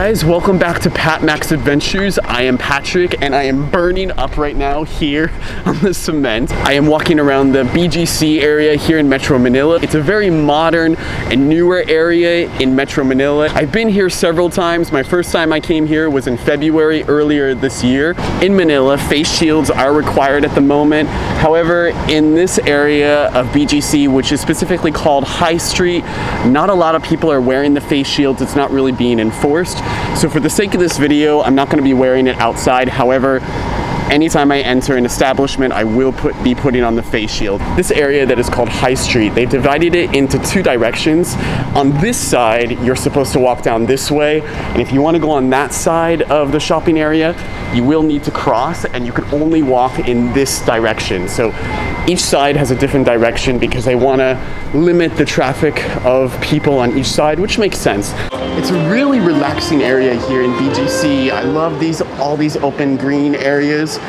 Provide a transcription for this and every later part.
guys, welcome back to Pat Max Adventures. I am Patrick and I am burning up right now here on the cement. I am walking around the BGC area here in Metro Manila. It's a very modern and newer area in Metro Manila. I've been here several times. My first time I came here was in February earlier this year. In Manila, face shields are required at the moment. However, in this area of BGC, which is specifically called High Street, not a lot of people are wearing the face shields. It's not really being enforced. So for the sake of this video, I'm not going to be wearing it outside. However, anytime I enter an establishment, I will be putting on the face shield. This area that is called High Street, they've divided it into two directions. On this side, you're supposed to walk down this way, and if you want to go on that side of the shopping area, you will need to cross, and you can only walk in this direction. So each side has a different direction because they want to limit the traffic of people on each side, which makes sense. It's a really relaxing area here in BGC. I love all these open green areas.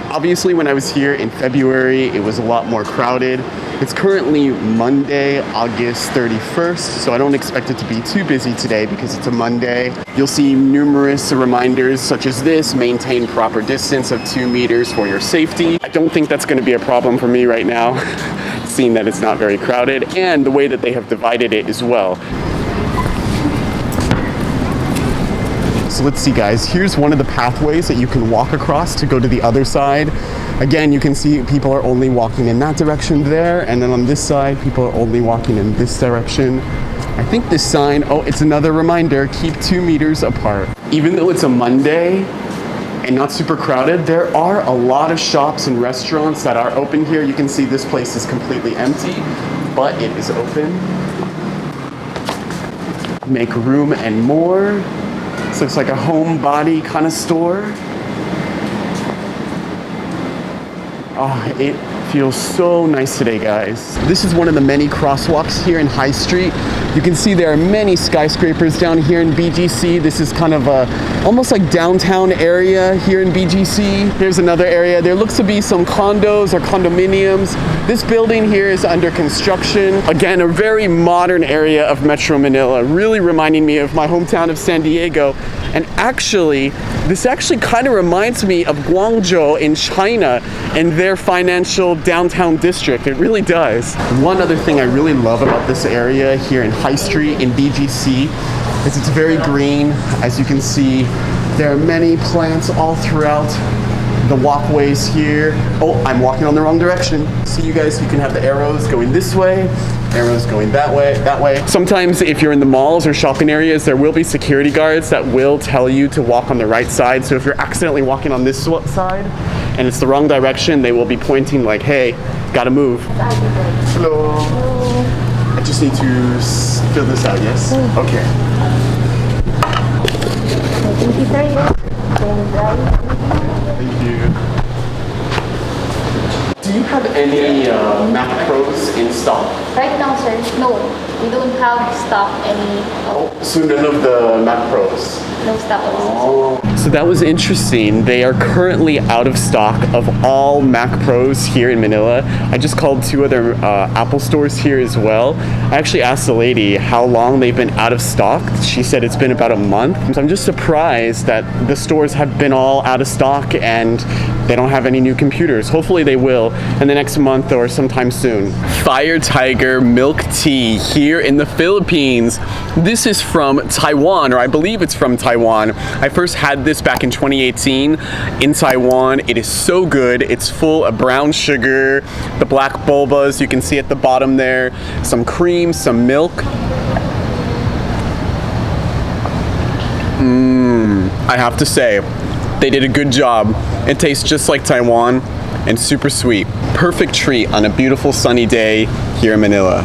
Obviously, when I was here in February, it was a lot more crowded. It's currently Monday, August 31st, so I don't expect it to be too busy today because it's a Monday. You'll see numerous reminders such as this: maintain proper distance of 2 meters for your safety. I don't think that's going to be a problem for me right now, seeing that it's not very crowded, and the way that they have divided it as well. So let's see, guys, here's one of the pathways that you can walk across to go to the other side. Again, you can see people are only walking in that direction there, and then on this side, people are only walking in this direction. I think this sign, oh, it's another reminder, keep 2 meters apart. Even though it's a Monday and not super crowded, there are a lot of shops and restaurants that are open here. You can see this place is completely empty, but it is open. Make room and more. This looks like a homebody kind of store. Oh, it feels so nice today, guys. This is one of the many crosswalks here in High Street. You can see there are many skyscrapers down here in BGC. This is kind of a almost like downtown area here in BGC. Here's another area. There looks to be some condos or condominiums. This building here is under construction. Again, a very modern area of Metro Manila, really reminding me of my hometown of San Diego. And actually, this actually kind of reminds me of Guangzhou in China and their financial downtown district. It really does. One other thing I really love about this area here in High Street in BGC is it's very green. As you can see, there are many plants all throughout the walkways here. Oh, I'm walking on the wrong direction. See, you guys, you can have the arrows going this way, arrows going that way. Sometimes if you're in the malls or shopping areas, there will be security guards that will tell you to walk on the right side. So if you're accidentally walking on this side and it's the wrong direction, they will be pointing like, hey, gotta move. Hello. I just need to fill this out, yes? Okay. Thank you. Do you have any Mac Pros in stock? Right now, sir, no. We don't have stock any. Oh, so none of the Mac Pros? No stock of this. Oh. So that was interesting. They are currently out of stock of all Mac Pros here in Manila. I just called 2 other Apple stores here as well. I actually asked the lady how long they've been out of stock. She said it's been about a month. So I'm just surprised that the stores have been all out of stock and they don't have any new computers. Hopefully they will in the next month or sometime soon. Fire Tiger milk tea here in the Philippines. This is from Taiwan, or I believe it's from Taiwan. I first had this back in 2018 in Taiwan. It is so good. It's full of brown sugar, the black bulbas you can see at the bottom there, some cream, some milk. I have to say, they did a good job. It tastes just like Taiwan and super sweet. Perfect treat on a beautiful sunny day here in Manila.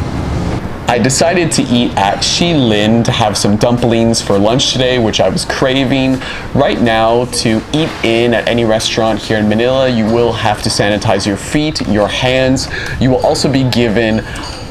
I decided to eat at Shi Lin to have some dumplings for lunch today, which I was craving. Right now, to eat in at any restaurant here in Manila, you will have to sanitize your feet, your hands. You will also be given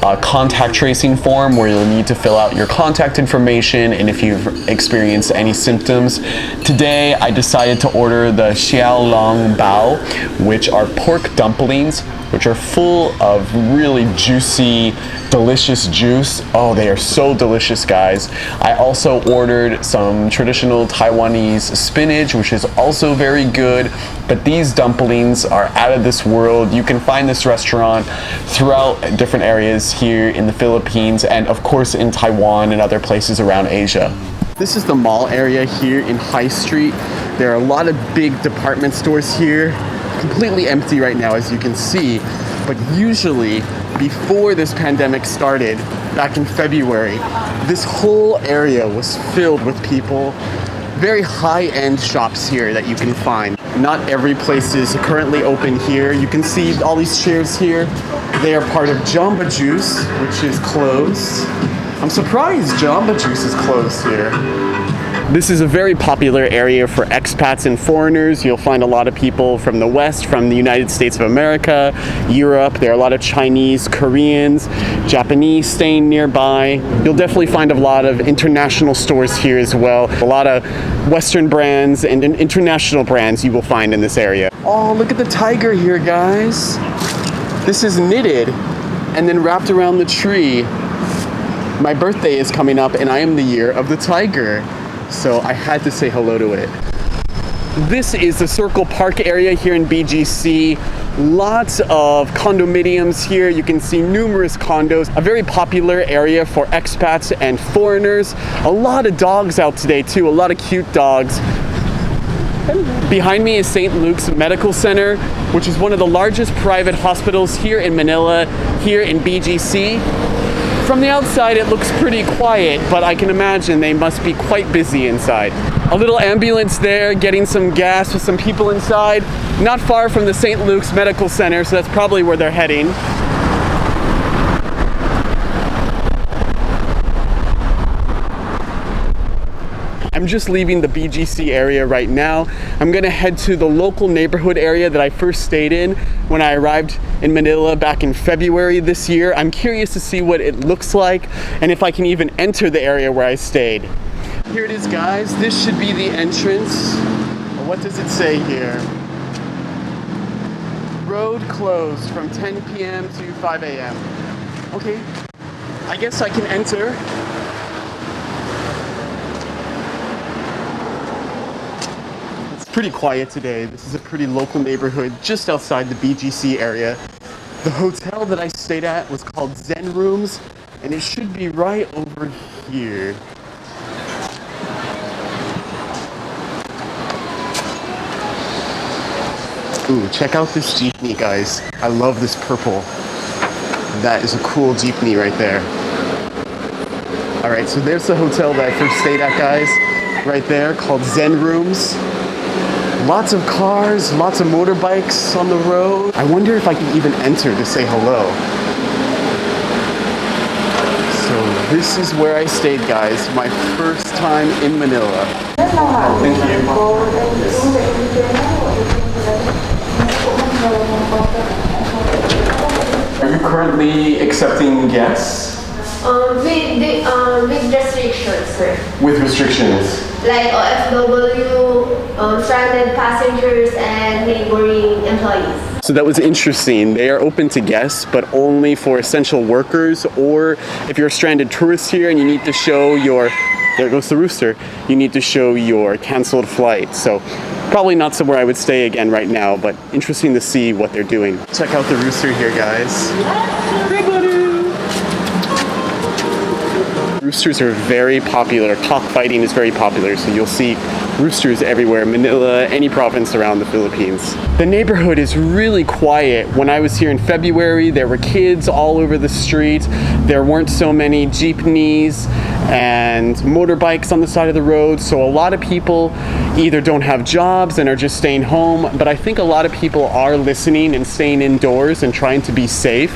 contact tracing form where you'll need to fill out your contact information and if you've experienced any symptoms. Today I decided to order the xiao long bao, which are pork dumplings, which are full of really juicy, delicious juice. Oh, they are so delicious, guys. I also ordered some traditional Taiwanese spinach, which is also very good, but these dumplings are out of this world. You can find this restaurant throughout different areas here in the Philippines and of course in Taiwan and other places around Asia. This is the mall area here in High Street. There are a lot of big department stores here, completely empty right now as you can see, but usually before this pandemic started back in February, this whole area was filled with people. Very high-end shops here that you can find. Not every place is currently open here. You can see all these chairs here. They are part of Jamba Juice, which is closed. I'm surprised Jamba Juice is closed here. This is a very popular area for expats and foreigners. You'll find a lot of people from the West, from the United States of America, Europe. There are a lot of Chinese, Koreans, Japanese staying nearby. You'll definitely find a lot of international stores here as well. A lot of Western brands and international brands you will find in this area. Oh, look at the tiger here, guys. This is knitted and then wrapped around the tree. My birthday is coming up and I am the year of the tiger. So I had to say hello to it. This is the Circle Park area here in BGC. Lots of condominiums here. You can see numerous condos. A very popular area for expats and foreigners. A lot of dogs out today too, a lot of cute dogs. Behind me is St. Luke's Medical Center, which is one of the largest private hospitals here in Manila, here in BGC. From the outside, it looks pretty quiet, but I can imagine they must be quite busy inside. A little ambulance there, getting some gas with some people inside. Not far from the St. Luke's Medical Center, so that's probably where they're heading. I'm just leaving the BGC area right now. I'm gonna head to the local neighborhood area that I first stayed in when I arrived in Manila back in February this year. I'm curious to see what it looks like and if I can even enter the area where I stayed. Here it is, guys. This should be the entrance. What does it say here? Road closed from 10 p.m. to 5 a.m. Okay, I guess I can enter. Pretty quiet today. This is a pretty local neighborhood just outside the BGC area. The hotel that I stayed at was called Zen Rooms, and it should be right over here. Ooh, check out this jeepney, guys. I love this purple. That is a cool jeepney right there. All right, so there's the hotel that I first stayed at, guys. Right there, called Zen Rooms. Lots of cars, lots of motorbikes on the road. I wonder if I can even enter to say hello. So this is where I stayed, guys. My first time in Manila. Thank you. Are you currently accepting guests? With restrictions, sir. With restrictions? Like OFW, stranded passengers, and neighboring employees. So that was interesting. They are open to guests, but only for essential workers, or if you're a stranded tourist here and you need to show your, there goes the rooster, you need to show your canceled flight. So probably not somewhere I would stay again right now, but interesting to see what they're doing. Check out the rooster here, guys. Hey, buddy. Roosters are very popular. Cockfighting is very popular, so you'll see roosters everywhere, Manila, any province around the Philippines. The neighborhood is really quiet. When I was here in February, there were kids all over the street. There weren't so many jeepneys and motorbikes on the side of the road, so a lot of people either don't have jobs and are just staying home, but I think a lot of people are listening and staying indoors and trying to be safe.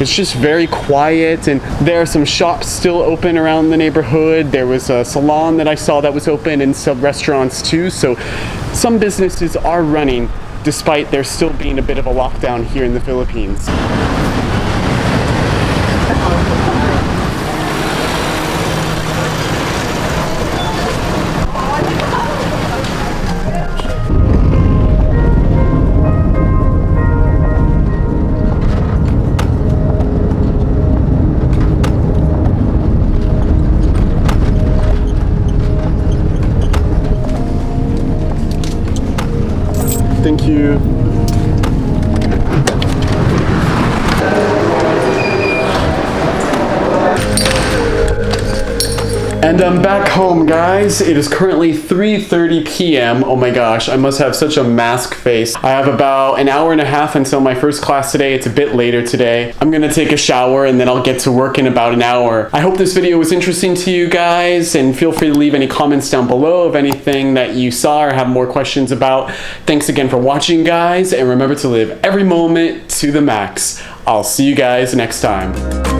It's just very quiet, and there are some shops still open around the neighborhood. There was a salon that I saw that was open, and some restaurants too, so some businesses are running despite there still being a bit of a lockdown here in the Philippines. Thank you. And I'm back home, guys. It is currently 3:30 p.m. Oh my gosh, I must have such a mask face. I have about an hour and a half until my first class today. It's a bit later today. I'm gonna take a shower and then I'll get to work in about an hour. I hope this video was interesting to you guys, and feel free to leave any comments down below of anything that you saw or have more questions about. Thanks again for watching, guys, and remember to live every moment to the max. I'll see you guys next time.